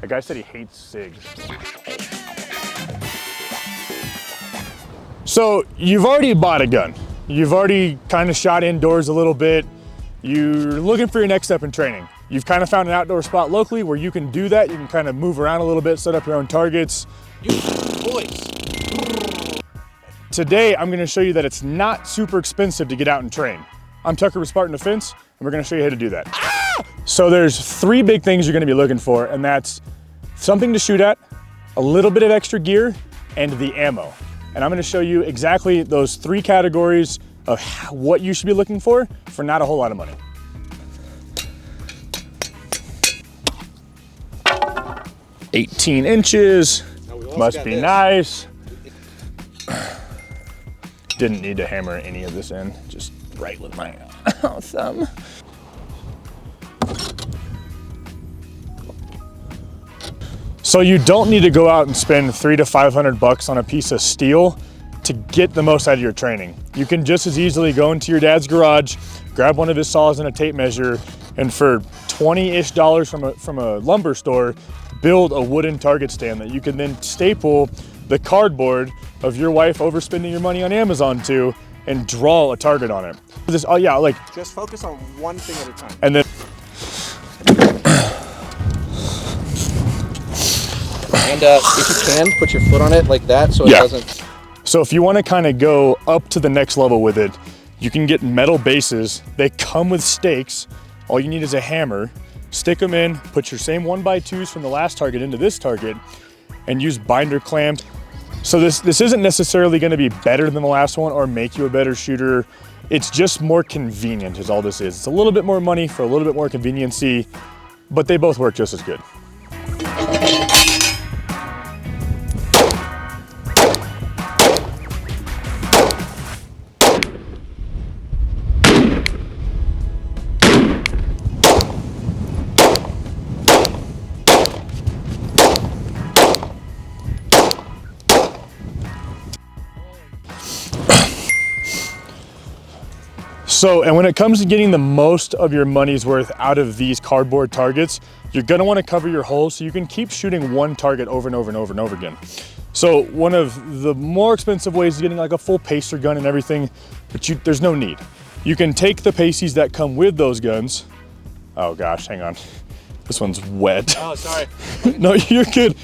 That guy said he hates cigs. So you've already bought a gun. You've already kind of shot indoors a little bit. You're looking for your next step in training. You've kind of found an outdoor spot locally where you can do that. You can kind of move around a little bit, set up your own targets. Today, I'm gonna show you that it's not super expensive to get out and train. I'm Tucker with Spartan Defense, and we're gonna show you how to do that. So there's three big things you're gonna be looking for, and that's something to shoot at, a little bit of extra gear, and the ammo. And I'm gonna show you exactly those three categories of what you should be looking for not a whole lot of money. "18 inches, must be nice." Didn't need to hammer any of this in, just right with my thumb. So you don't need to go out and spend $300 to $500 on a piece of steel to get the most out of your training. You can just as easily go into your dad's garage, grab one of his saws and a tape measure, and for $20-ish from a lumber store, build a wooden target stand that you can then staple the cardboard of your wife overspending your money on Amazon to and draw a target on it. This, oh yeah, like just focus on one thing at a time. And then and if you can, put your foot on it like that so it doesn't. So if you want to kind of go up to the next level with it, you can get metal bases. They come with stakes. All you need is a hammer. Stick them in, put your same 1x2s from the last target into this target, and use binder clamp. So this isn't necessarily going to be better than the last one or make you a better shooter. It's just more convenient is all this is. It's a little bit more money for a little bit more conveniency, but they both work just as good. So, and when it comes to getting the most of your money's worth out of these cardboard targets, you're gonna wanna cover your holes so you can keep shooting one target over and over and over and over again. So one of the more expensive ways is getting like a full pacer gun and everything, but there's no need. You can take the paces that come with those guns. Oh gosh, hang on. This one's wet. Oh, sorry. No, you're good.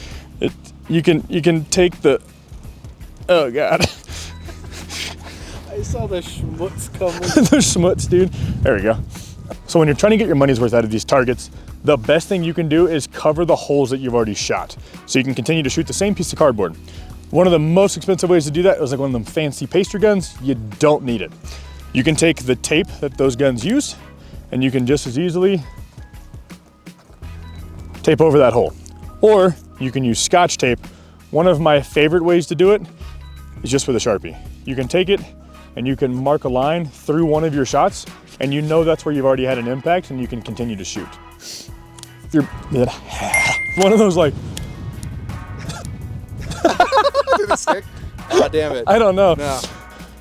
You can take the, oh God. I saw the schmutz coming. The schmutz, dude. There we go. So when you're trying to get your money's worth out of these targets, the best thing you can do is cover the holes that you've already shot. So you can continue to shoot the same piece of cardboard. One of the most expensive ways to do that is like one of them fancy paster guns. You don't need it. You can take the tape that those guns use and you can just as easily tape over that hole. Or you can use Scotch tape. One of my favorite ways to do it is just with a Sharpie. You can take it and you can mark a line through one of your shots and you know that's where you've already had an impact and you can continue to shoot. You're one of those like, Did it stick? Oh, damn it. I don't know. No.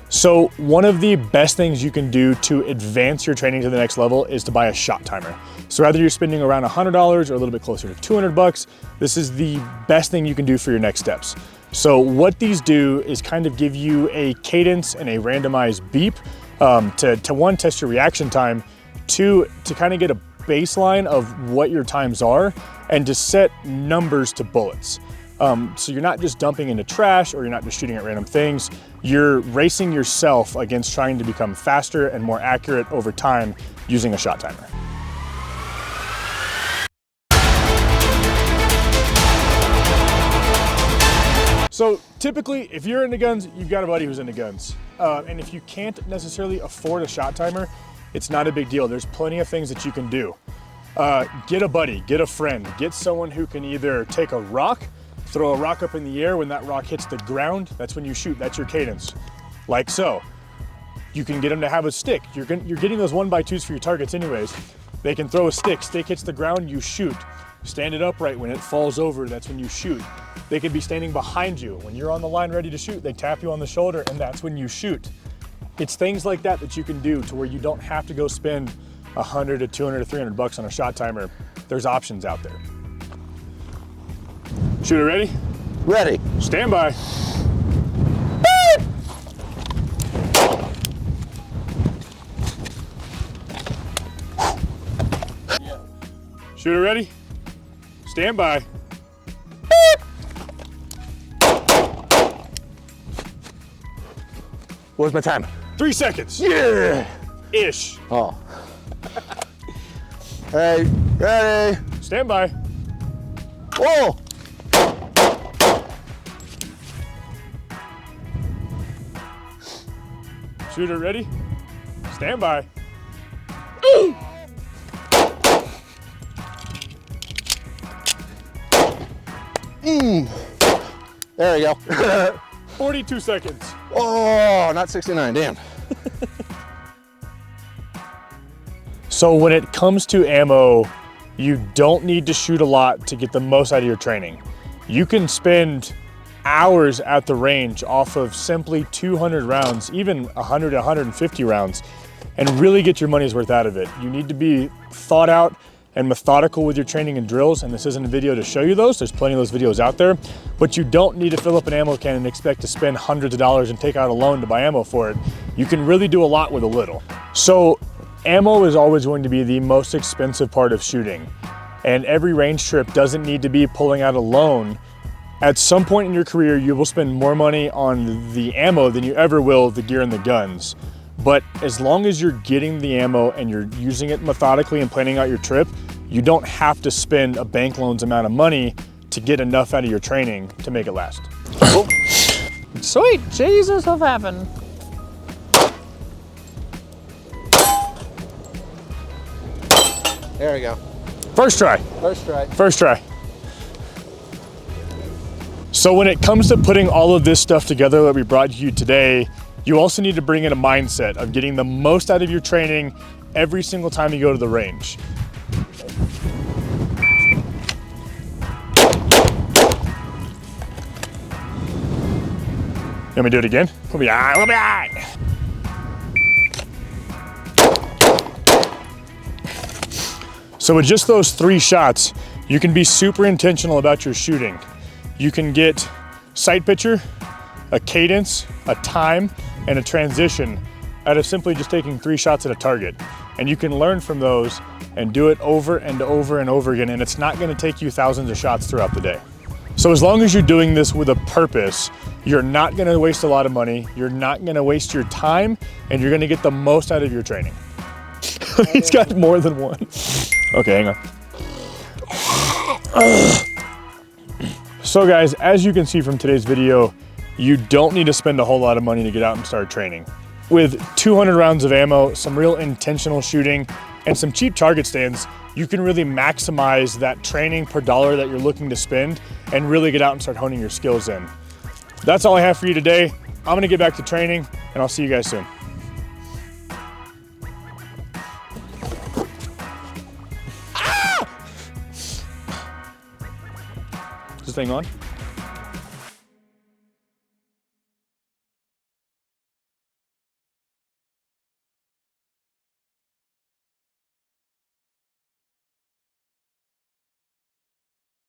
So one of the best things you can do to advance your training to the next level is to buy a shot timer. So rather you're spending around $100 or a little bit closer to $200, this is the best thing you can do for your next steps. So what these do is kind of give you a cadence and a randomized beep to one, test your reaction time, two, to kind of get a baseline of what your times are and to set numbers to bullets. So you're not just dumping into trash or you're not just shooting at random things. You're racing yourself against trying to become faster and more accurate over time using a shot timer. So typically, if you're into guns, you've got a buddy who's into guns. And if you can't necessarily afford a shot timer, it's not a big deal. There's plenty of things that you can do. Get a buddy, get a friend, get someone who can either take a rock, throw a rock up in the air. When that rock hits the ground, that's when you shoot, that's your cadence, like so. You can get them to have a stick. You're getting those 1x2s for your targets anyways. They can throw a stick hits the ground, you shoot. Stand it upright, when it falls over, that's when you shoot. They could be standing behind you. When you're on the line ready to shoot, they tap you on the shoulder and that's when you shoot. It's things like that that you can do to where you don't have to go spend $100 to $200 to $300 on a shot timer. There's options out there. Shooter ready? Ready. Stand by. Shooter ready? Stand by. What was my time? 3 seconds. Yeah. Ish. Oh. Hey, ready. Stand by. Whoa. Shooter ready? Stand by. There we go. 42 seconds. Oh, not 69, damn. So when it comes to ammo, you don't need to shoot a lot to get the most out of your training. You can spend hours at the range off of simply 200 rounds, even 100 to 150 rounds, and really get your money's worth out of it. You need to be thought out and methodical with your training and drills, and this isn't a video to show you those. There's plenty of those videos out there, but you don't need to fill up an ammo can and expect to spend hundreds of dollars and take out a loan to buy ammo for it. You can really do a lot with a little. So ammo is always going to be the most expensive part of shooting, and every range trip doesn't need to be pulling out a loan. At some point in your career, you will spend more money on the ammo than you ever will the gear and the guns. But as long as you're getting the ammo and you're using it methodically and planning out your trip, you don't have to spend a bank loan's amount of money to get enough out of your training to make it last. Oh. Sweet Jesus of heaven. There we go. First try. First try. First try. So when it comes to putting all of this stuff together that we brought you today, you also need to bring in a mindset of getting the most out of your training every single time you go to the range. Let me do it again. Let me on. So with just those 3 shots, you can be super intentional about your shooting. You can get sight picture, a cadence, a time, and a transition out of simply just taking 3 shots at a target. And you can learn from those and do it over and over and over again, and it's not gonna take you thousands of shots throughout the day. So as long as you're doing this with a purpose, you're not gonna waste a lot of money, you're not gonna waste your time, and you're gonna get the most out of your training. He's got more than one. Okay, hang on. So guys, as you can see from today's video, you don't need to spend a whole lot of money to get out and start training. With 200 rounds of ammo, some real intentional shooting, and some cheap target stands, you can really maximize that training per dollar that you're looking to spend and really get out and start honing your skills in. That's all I have for you today. I'm gonna get back to training, and I'll see you guys soon. Is this thing on?